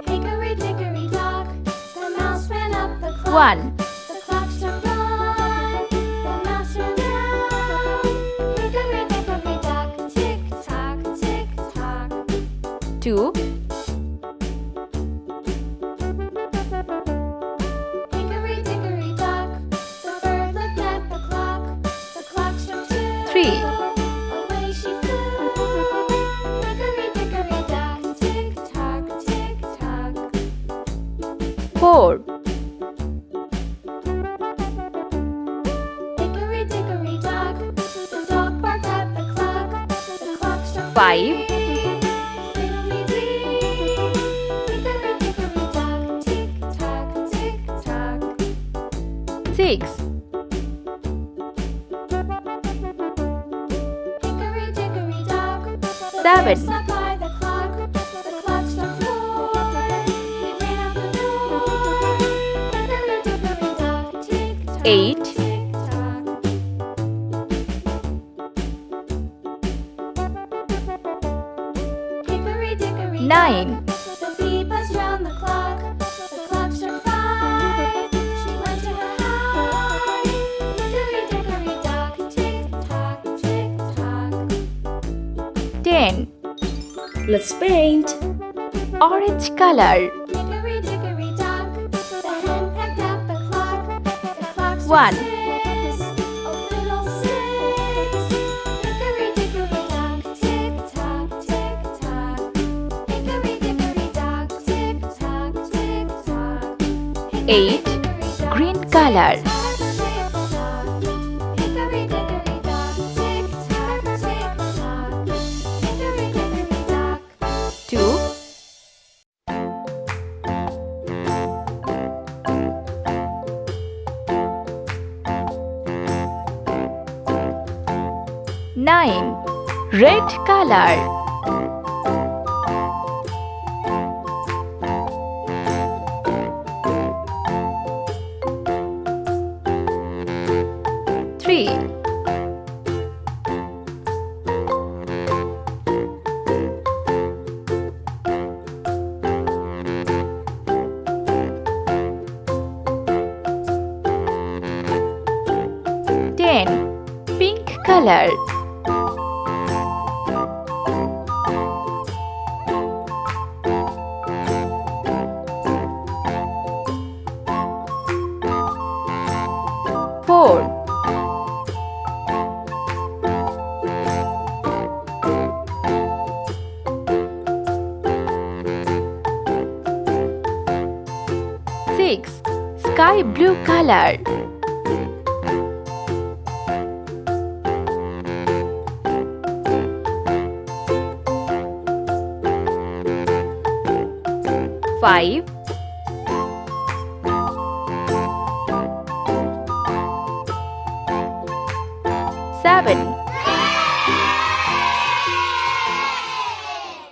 Hickory dickory dock, the mouse ran up the clock. 1, The clock struck one, the mouse ran down. Hickory dickory dock, tick tock, tick tock. 2, Hickory dickory dock, the bird looked at the clock. The clock struck two. 3, Away she flew. Hickory dickory dock, tick tock, tick tock. 4, Hickory dickory dock, the dog barked at the clock. The clock struck 5, fiddly-dee. Hickory dickory dock, tick tock, tick tock. 6, Hickory dickory dock, the 7, bear sat by the clock. The clock struck 4. He ran out the door. Hickory dickory dock, tick tock, 8, tick tock. Hickory dickory 9, dock, the bee buzzed round the clock. The clock struck 5. She went to her hive. Hickory dickory dock, tick tock, tick tock. 10, Let's paint. orange color. Hickory dickory dock, the hen pecked at the clock. The clock struck 1, 6. Oh, fiddlesticks. Hickory dickory dock, tick tock, tick tock. Hickory dickory dock, tick tock, tick tock. 8, green color. Hickory dickory dock, tick tock, tick tock. Hickory dickory dock. 2, 9, red color. 3, 10, pink color. 4, 6, sky blue color. 5, 7,